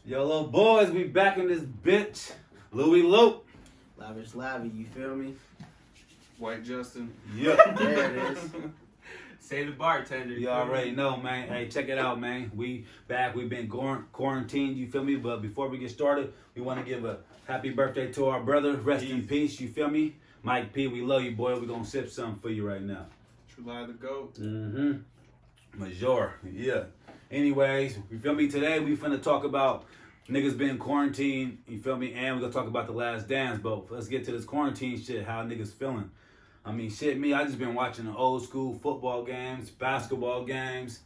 Yo, little boys, we back in this bitch. Louis Loop. Lavish Lavy, you feel me? White Justin. Yep. There it is. Say the bartender. You already know, man. Hey, check it out, man. We back. We've been quarantined, you feel me? But before we get started, we want to give a happy birthday to our brother. Rest in peace, you feel me? Mike P, we love you, boy. We're going to sip something for you right now. True Lie the GOAT. Mm-hmm. Major, yeah. Anyways, you feel me? Today, we finna talk about niggas been quarantined, you feel me? And we're going to talk about the last dance. But let's get to this quarantine shit, how niggas feeling. I mean, shit, me, I just been watching the old school football games, basketball games,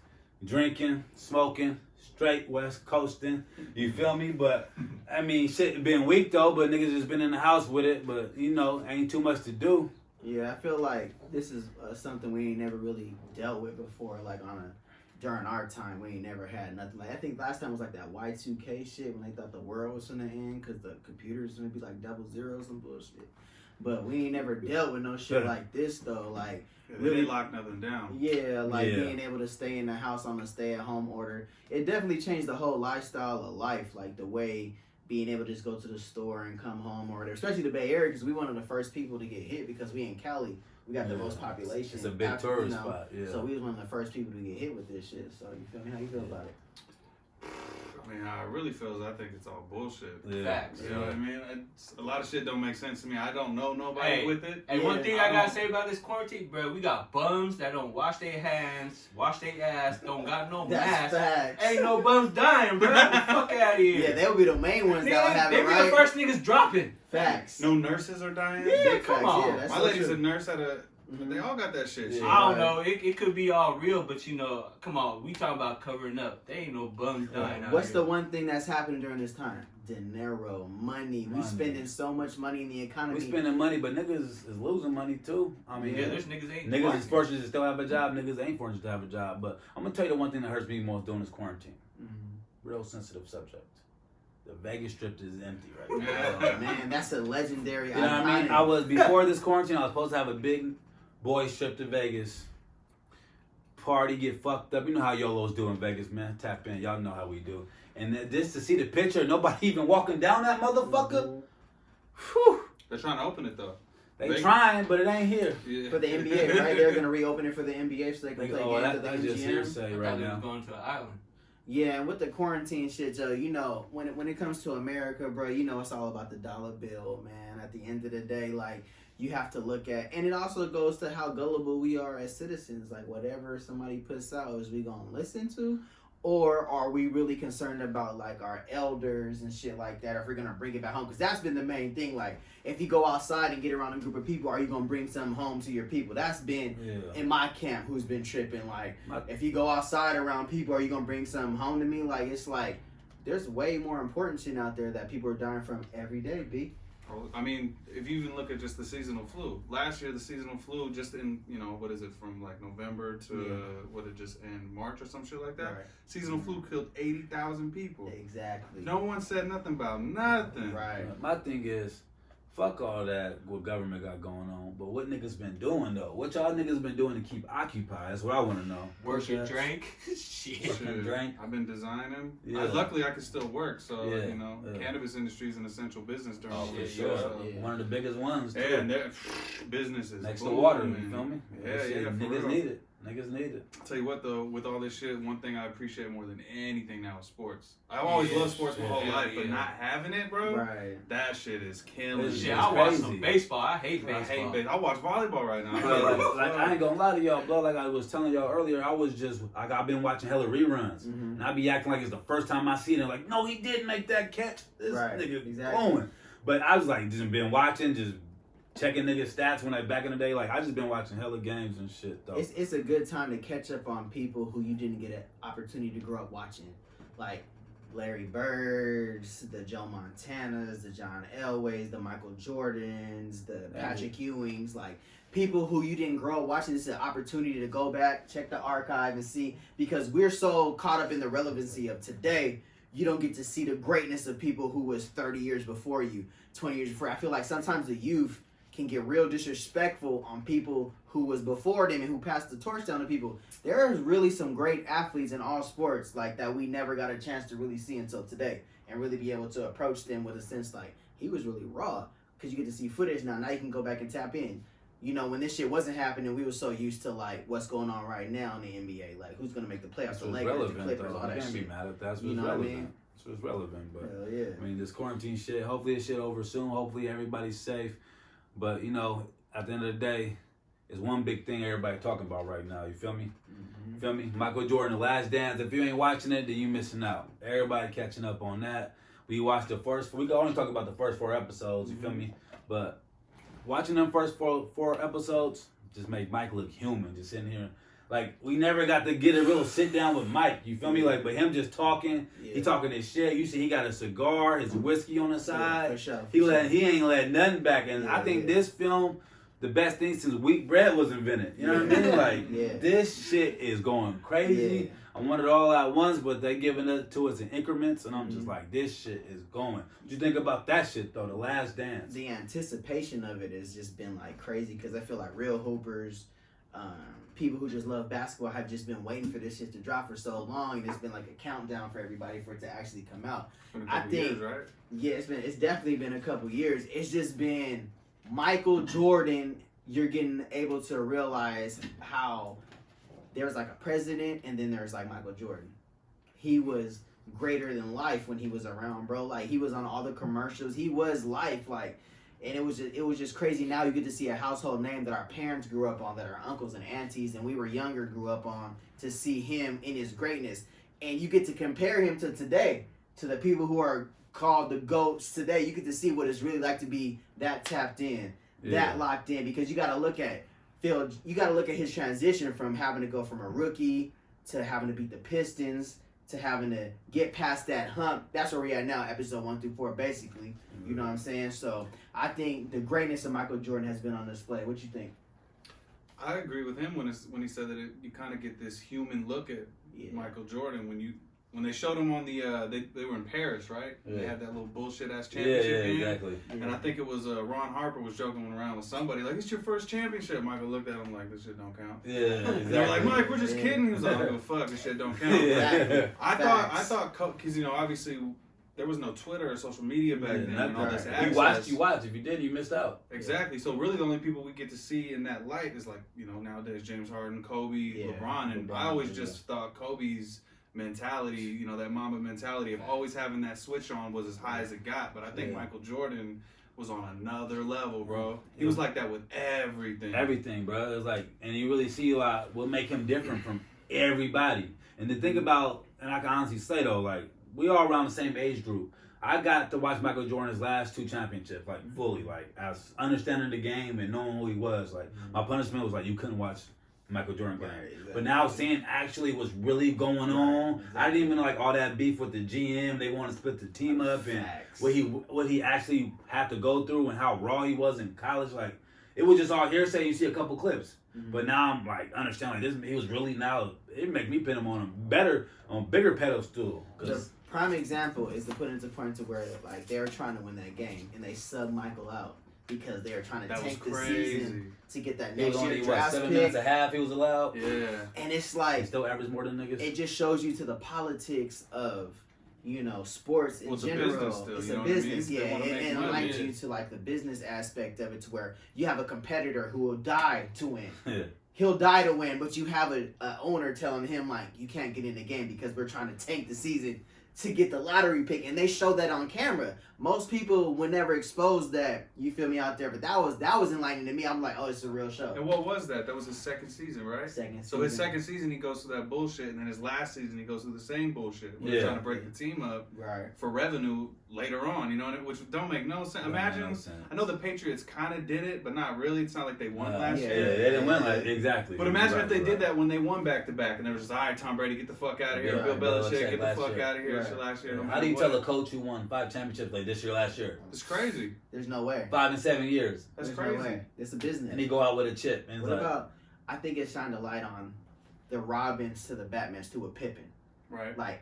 drinking, smoking, straight West Coasting, you feel me? But, I mean, shit been weak, though, but niggas just been in the house with it, but, you know, ain't too much to do. Yeah, I feel like this is something we ain't never really dealt with before, like during our time, we ain't never had nothing. Like, I think last time was like that Y2K shit when they thought the world was gonna end because the computers gonna be like double zeros and bullshit. But we ain't never dealt with no shit like this though. Like really locked nothing down. Yeah, being able to stay in the house on a stay-at-home order. It definitely changed the whole lifestyle of life, like the way being able to just go to the store and come home or whatever. Especially the Bay Area, because we one of the first people to get hit because we in Cali. We got the most population. It's a big tourist spot, yeah. So we was one of the first people to get hit with this shit. So you feel me? How you feel about it? I mean, how I really feel is I think it's all bullshit. Yeah. Facts. You know what I mean? A lot of shit don't make sense to me. I don't know nobody with it. And one thing I gotta say about this quarantine, bro, we got bums that don't wash their hands, wash their ass, don't got no mask. Facts. Ain't no bums dying, bro. Get the fuck out of here. Yeah, they'll be the main ones that will have they it, be right? the first niggas dropping. Facts. No nurses are dying. Yeah, Big come facts, on. yeah, that's My so lady's true. a nurse at a. They all got that shit. Yeah. I don't know. It could be all real, but you know, come on. We talking about covering up. There ain't no bums dying out What's here. the one thing that's happening during this time? Dinero, money. We spending so much money in the economy. We spending money, but niggas is losing money too. I mean, Yeah, there's niggas ain't. niggas is fortunate to still have a job. Niggas ain't fortunate to have a job. But I'm gonna tell you the one thing that hurts me most during this quarantine. Real sensitive subject. The Vegas Strip is empty right now. Oh, man, that's a legendary. You know what I mean? I was before this quarantine. I was supposed to have a big boys trip to Vegas. Party, get fucked up. You know how YOLOs do in Vegas, man. Tap in. Y'all know how we do. And just to see the picture, nobody even walking down that motherfucker. Whew. They're trying to open it though. They trying, but it ain't here. Yeah. For the NBA, right? They're gonna reopen it for the NBA so they can play games at the that's just MGM. hearsay right We was now. going to an island. Yeah, and with the quarantine shit, Joe, you know, when it comes to America, bro, you know it's all about the dollar bill, man. At the end of the day, like, you have to look at, and it also goes to how gullible we are as citizens. Like, whatever somebody puts out, is we gonna listen to? Or are we really concerned about, like, our elders and shit like that, or if we're gonna bring it back home? Because that's been the main thing. Like, if you go outside and get around a group of people, are you gonna bring something home to your people? That's been in my camp who's been tripping. Like, if you go outside around people, are you gonna bring something home to me? Like, it's like, there's way more important shit out there that people are dying from every day, B. I mean, if you even look at just the seasonal flu. Last year, the seasonal flu, just in, you know, what is it, from like November to, what it just in March or some shit like that? Right. Seasonal flu killed 80,000 people. Exactly. No one said nothing about nothing. Right. My thing is, fuck all that what government got going on. But what niggas been doing though? What y'all niggas been doing to keep occupied? That's what I want to know. Work and drink. Shit. Work and drink. I've been designing. Yeah. Luckily, I can still work. So, Yeah. you know, cannabis industry is an essential business during all For this sure. shit. So. Yeah. One of the biggest ones too. And they're businesses. Next to booming. water, you feel me? Yeah, That shit, yeah, for niggas real. need it. Niggas need it. I'll tell you what though, with all this shit, one thing I appreciate more than anything now is sports. I've always loved sports my whole life, but not having it, bro, that shit is killing me. Shit, I watch some baseball. I hate baseball. I watch volleyball right now. Like, I ain't gonna lie to y'all, bro. Like I was telling y'all earlier, I was just like I've been watching hella reruns, and I be acting like it's the first time I see it. And like, no, he didn't make that catch. This nigga going. But I was like, just been watching, just checking niggas' stats when back in the day. Like I just been watching hella games and shit though. It's a good time to catch up on people who you didn't get an opportunity to grow up watching, like Larry Birds, the Joe Montanas, the John Elways, the Michael Jordans, the Patrick Ewings, like people who you didn't grow up watching. This is an opportunity to go back, check the archive, and see, because we're so caught up in the relevancy of today, you don't get to see the greatness of people who was 30 years before you, 20 years before. I feel like sometimes the youth can get real disrespectful on people who was before them and who passed the torch down to people. There's really some great athletes in all sports like that we never got a chance to really see until today and really be able to approach them with a sense like he was really raw because you get to see footage now. Now you can go back and tap in. You know, when this shit wasn't happening, we were so used to like what's going on right now in the NBA, like who's gonna make the playoffs, the Lakers, the Clippers, all that You can't shit. be mad at that. That's You know relevant. what I mean? That's what's relevant. But Hell yeah. I mean, this quarantine shit. Hopefully, this shit over soon. Hopefully, everybody's safe. But you know, at the end of the day, it's one big thing everybody talking about right now. You feel me? You feel me? Michael Jordan, The Last Dance. If you ain't watching it, then you missing out. Everybody catching up on that. We watched the first. We can only talk about the first 4 episodes. You feel me? But watching them first four episodes just make Mike look human. Just sitting here, like we never got to get a real sit down with Mike. You feel me? Like, but him just talking. Yeah. He talking his shit. You see, he got a cigar, his whiskey on the side. Yeah, for sure. He ain't let nothing back. And Yeah, I think yeah. this film, the best thing since wheat bread was invented. You know what I mean? Like Yeah. this shit is going crazy. Yeah. I want it all at once, but they giving it to us in increments, and I'm just like, this shit is going. What you think about that shit though? The Last Dance. The anticipation of it has just been like crazy because I feel like real hoopers, people who just love basketball have just been waiting for this shit to drop for so long, and it's been like a countdown for everybody for it to actually come out. Been a I couple think, years, right? yeah, it's definitely been a couple years. It's just been Michael Jordan. You're getting able to realize how there's like a president, and then there's like Michael Jordan. He was greater than life when he was around, bro. Like he was on all the commercials. He was life, like, and it was just crazy. Now you get to see a household name that our parents grew up on, that our uncles and aunties and we were younger grew up on, to see him in his greatness, and you get to compare him to today, to the people who are called the GOATs today. You get to see what it's really like to be that tapped in, that locked in, because you got to look at Phil. You got to look at his transition from having to go from a rookie to having to beat the Pistons to having to get past that hump. That's where we're at now, episode 1 through 4, basically. You know what I'm saying? So I think the greatness of Michael Jordan has been on display. What you think? I agree with him when he said that you kind of get this human look at Michael Jordan when they showed him on the they were in Paris, right? Yeah. They had that little bullshit ass championship game. Exactly. And I think it was Ron Harper was joking around with somebody like, "It's your first championship." Michael looked at him like, "This shit don't count." Yeah, exactly. They were like, "Mike, we're just kidding." He was like, "I don't give a fuck. This shit don't count." Yeah. I thought because obviously there was no Twitter or social media back then and all this access. You watched. If you didn't, you missed out. Exactly. So really, the only people we get to see in that light is like nowadays James Harden, Kobe, LeBron, and I always just thought Kobe's mentality, that Mamba mentality of always having that switch on was as high as it got. But I think Michael Jordan was on another level, bro. He was like that with everything. Everything, bro. It's like, and you really see what make him different from everybody. And the thing about, and I can honestly say though, like we all around the same age group. I got to watch Michael Jordan's last 2 championships, like fully, like as understanding the game and knowing who he was. Like my punishment was like you couldn't watch Michael Jordan game. Right, exactly. But now seeing actually what's really going on, Exactly. I didn't even like all that beef with the GM. They want to split the team up and what he actually had to go through and how raw he was in college. Like it was just all hearsay. You see a couple clips, but now I'm like understanding like this. He was really now. It make me put him on a bigger pedestal. The prime example is to put into point to where like they were trying to win that game and they subbed Michael out because they were trying to tank the season to get that He was next year only draft 7 pick. minutes a half. He was allowed. Yeah. And it's He like still averaged more than niggas. it just shows you to the politics of sports in Well, it's a general. business still, It's you a know what I mean? business, They yeah. wanna make It money, enlightens yeah. you to like the business aspect of it, to where you have a competitor who will die to win. Yeah. He'll die to win, but you have a owner telling him like you can't get in the game because we're trying to tank the season to get the lottery pick, and they show that on camera. Most people would never expose that, you feel me, out there, but that was enlightening to me. I'm like, oh, it's a real show. And what was that? That was his second season, right? So his second season, he goes through that bullshit, and then his last season, he goes through the same bullshit. We're trying to break the team up for revenue later on, which don't make no sense. Imagine, I know the Patriots kind of did it, but not really. It's not like they won last year. Yeah, they didn't win exactly. But imagine if they did that when they won back-to-back, and they were just, all right, Tom Brady, get the fuck out of here. Bill Belichick, get the fuck out of here. Shit last year. How do you tell a coach who won 5 championships like this year, last year? It's crazy. There's no way. 5 and 7 years. That's There's crazy. no way. It's a business. And he go out with a chip. And What about, I think it shined a light on the Robins to the Batmans to a Pippen. Right. Like,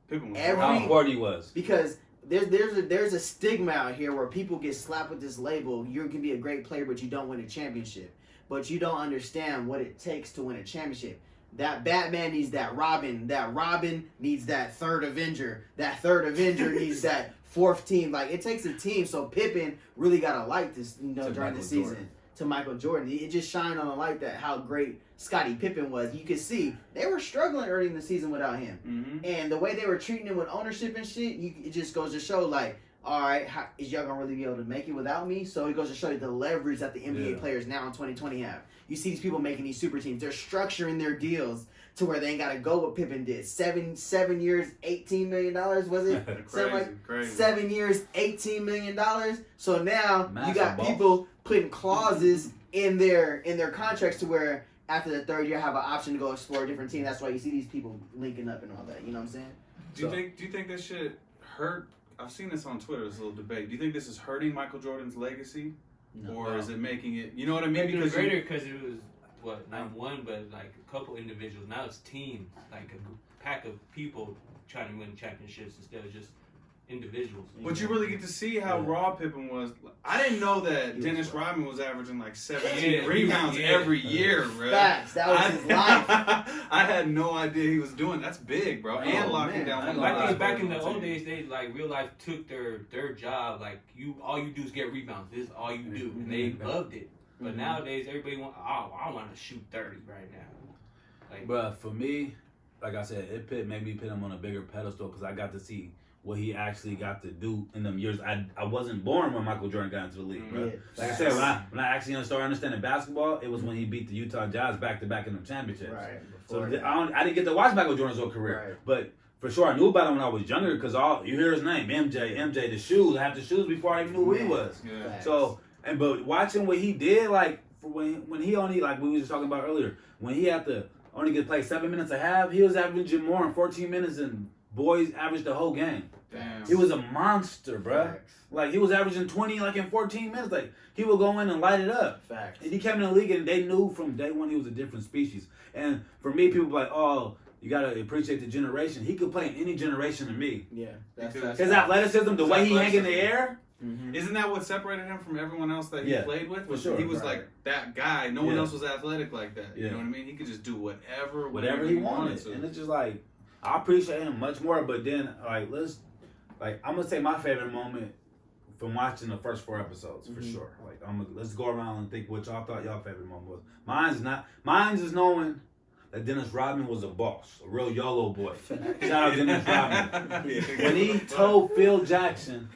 Pippen was every- how important he was. because there's a stigma out here where people get slapped with this label. You can be a great player, but you don't win a championship. But you don't understand what it takes to win a championship. That Batman needs that Robin. That Robin needs that third Avenger. That third Avenger needs that fourth team. Like, it takes a team. So Pippen really got to like this, during the season. To Michael Jordan. It just shined on a light that how great Scottie Pippen was. You could see they were struggling early in the season without him. Mm-hmm. And the way they were treating him with ownership and shit, it just goes to show, like, all right, is y'all going to really be able to make it without me? So it goes to show you the leverage that the NBA players now in 2020 have. You see these people making these super teams. They're structuring their deals to where they ain't got to go what Pippen did. 7 years, $18 million, was it? Crazy. 7 years, $18 million. So now you got people putting clauses in their contracts to where after the third year have an option to go explore a different team. That's why you see these people linking up and all that. You know what I'm saying? Do you think this should hurt? I've seen this on Twitter. This little debate. Do you think this is hurting Michael Jordan's legacy, or is it making it? You know what I mean? Because greater because it was not one, but like a couple individuals. Now it's teams, like a pack of people trying to win championships instead of just individuals. But you really get to see how raw Pippen was. I didn't know that Dennis Rodman was averaging like 17 rebounds every year, bro. Facts. That was his life. I had no idea he was doing. That's big, bro. And locking down. I think back in the old days, they like real life took their job. Like all you do is get rebounds. This is all you do, and they loved it. But nowadays, everybody I want to shoot 30 right now. Like, but for me, like I said, it made me put him on a bigger pedestal because I got to see what he actually got to do in them years. I wasn't born when Michael Jordan got into the league, bro. Like I said, when I actually started understanding basketball, it was when he beat the Utah Jazz back-to-back in them championships. Right. So I didn't get to watch Michael Jordan's whole career. Right. But for sure, I knew about him when I was younger because you hear his name, MJ, the shoes. I had the shoes before I even knew who he was. Yeah. So, but watching what he did, like, when he only, like we were just talking about earlier, when he had to only get played 7 minutes a half, he was averaging more in 14 minutes than boys averaged the whole game. Damn. He was a monster, bro. Facts. Like, he was averaging 20 like in 14 minutes. Like, he would go in and light it up. Facts. And he came in the league and they knew from day one he was a different species. And for me, people were like, oh, you got to appreciate the generation. He could play in any generation to me. Yeah. His athleticism, the way he hang in the air. Mm-hmm. Isn't that what separated him from everyone else that he played with? For sure. He was like that guy. No one else was athletic like that. You know what I mean? He could just do whatever he wanted. And it's just like, I appreciate him much more. But then, like, I'm gonna say my favorite moment from watching the first 4 episodes for sure. Like, let's go around and think what y'all thought y'all favorite moment was. Mine's is knowing that Dennis Rodman was a boss, a real YOLO boy. Shout out Dennis Rodman. When he told Phil Jackson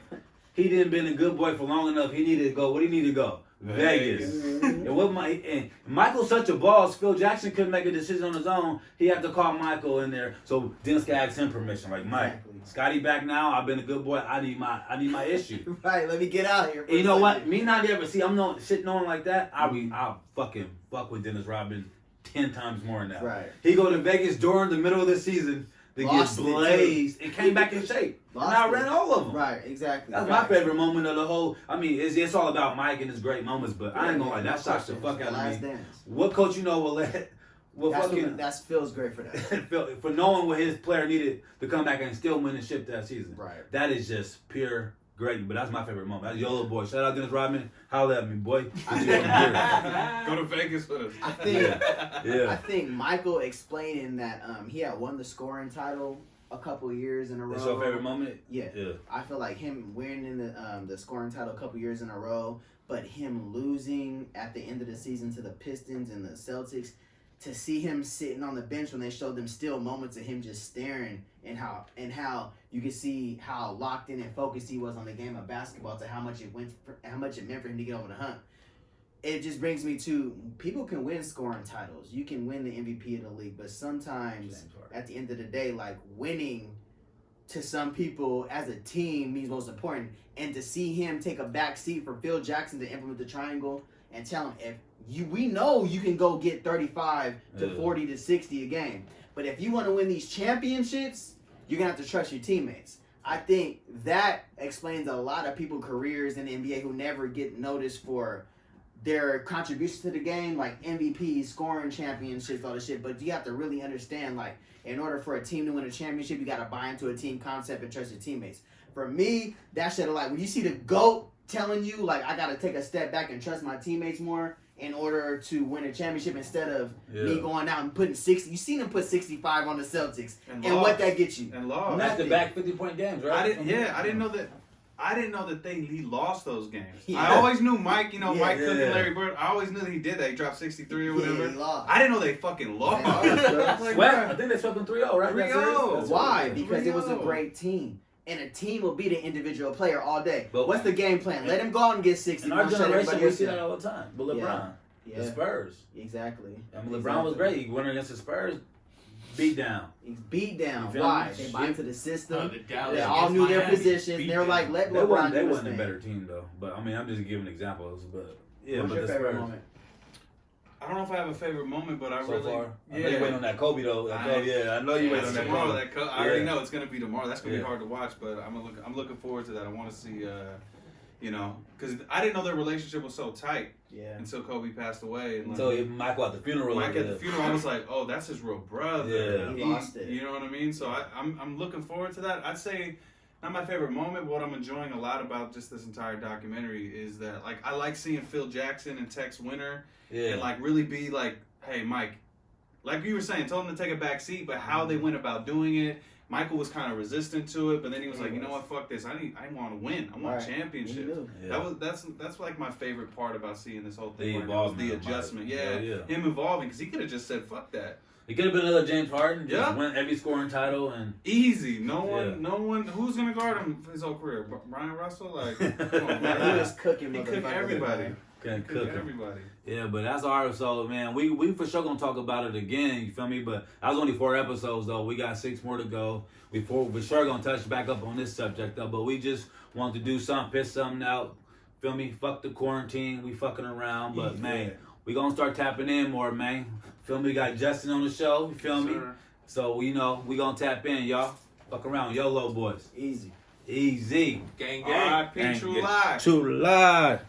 he didn't been a good boy for long enough, he needed to go. Where did he need to go? Vegas. And Michael's such a boss. Phil Jackson couldn't make a decision on his own. He had to call Michael in there. So Dennis could ask him permission. Like, Mike, Scottie back now. I've been a good boy. I need my issue. Right. Let me get out of here. And you know what? Me not ever see. I'm no shit knowing like that. I'll fucking fuck with Dennis Rodman 10 times more now. Right. He go to Vegas during the middle of the season. They get blazed. It came back in shape. And I ran all of them. Right, exactly. That's my favorite moment of the whole. I mean, it's all about Mike and his great moments, but I ain't gonna lie, that shocks the fuck out of me. What coach you know will let? That feels great for that. For knowing what his player needed to come back and still win the ship that season. Right. That is just pure great. But that's my favorite moment. That's YOLO boy. Shout out Dennis Rodman. Holla at me, boy. Go to Vegas with us. I think Michael explaining that he had won the scoring title a couple years in a row. That's your favorite moment? Yeah. I feel like him winning the scoring title a couple years in a row, but him losing at the end of the season to the Pistons and the Celtics, to see him sitting on the bench when they showed them still moments of him just staring and how you could see how locked in and focused he was on the game of basketball to how much it meant for him to get over the hump. It just brings me to people can win scoring titles. You can win the MVP of the league, but sometimes at the end of the day, like winning to some people as a team means most important. And to see him take a back seat for Phil Jackson to implement the triangle and tell him we know you can go get 35 to 40 to 60 a game, but if you want to win these championships, you're gonna have to trust your teammates. I think that explains a lot of people's careers in the NBA who never get noticed for their contributions to the game, like MVPs, scoring championships, all this shit. But you have to really understand, like, in order for a team to win a championship, you got to buy into a team concept and trust your teammates. For me, that shit, like, when you see the GOAT telling you, like, I got to take a step back and trust my teammates more in order to win a championship instead of me going out and putting 60. You seen him put 65 on the Celtics, and what that gets you? And lost. Back to back 50-point games, right? I didn't know that. I didn't know that he lost those games. Yeah. I always knew Mike, Mike Cook and Larry Bird. I always knew that he did that. He dropped 63 or whatever. He lost. I didn't know they fucking lost. I think they swept them 3-0, right? 3-0. Why? Because it was a great team. And a team will beat an individual player all day. But what's the game plan? Let him go out and get 60. In our generation, we see that all the time. But LeBron, the Spurs. Exactly. I mean, LeBron was great. He went against the Spurs. Beat down. He's beat down. Why? They buy into the system. They all knew their positions. They were like, let LeBron They wasn't a better team, though. But, I mean, I'm just giving examples. But, yeah, what's your favorite moment? I don't know if I have a favorite moment, but I so really... Far? I know you waiting on that Kobe, though. I know you waiting on that tomorrow, Kobe. I already know it's going to be tomorrow. That's going to be hard to watch, but I'm looking forward to that. I want to see, because I didn't know their relationship was so tight until Kobe passed away. And until Michael at the funeral. Mike at the funeral, I was like, oh, that's his real brother. Yeah. He lost it. You know what I mean? So I'm looking forward to that. I'd say... Not my favorite moment, but what I'm enjoying a lot about just this entire documentary is that, like, I like seeing Phil Jackson and Tex Winter and, like, really be like, hey, Mike, like you were saying, told him to take a back seat, but how they went about doing it. Michael was kind of resistant to it, but then he was like, you know what, fuck this. I want to win. I want championships. That's like my favorite part about seeing this whole thing. The adjustment. Him evolving, because he could have just said, fuck that. It could have been another James Harden, just win every scoring title and easy. No one. Who's gonna guard him for his whole career? Brian Russell, like, come on, man. He was cooking. He cooked everybody. Cook everybody. Yeah, but that's our episode, man. We for sure gonna talk about it again. You feel me? But that was only 4 episodes though. We got 6 more to go. We for sure gonna touch back up on this subject though. But we just want to do something, piss something out. Feel me? Fuck the quarantine. We fucking around, but man, we gonna start tapping in more, man. Feel me? We got Justin on the show. You feel me? So, we gonna tap in, y'all. Fuck around. YOLO boys. Easy. Easy. Gang, gang. R.I.P. True Live. True Live.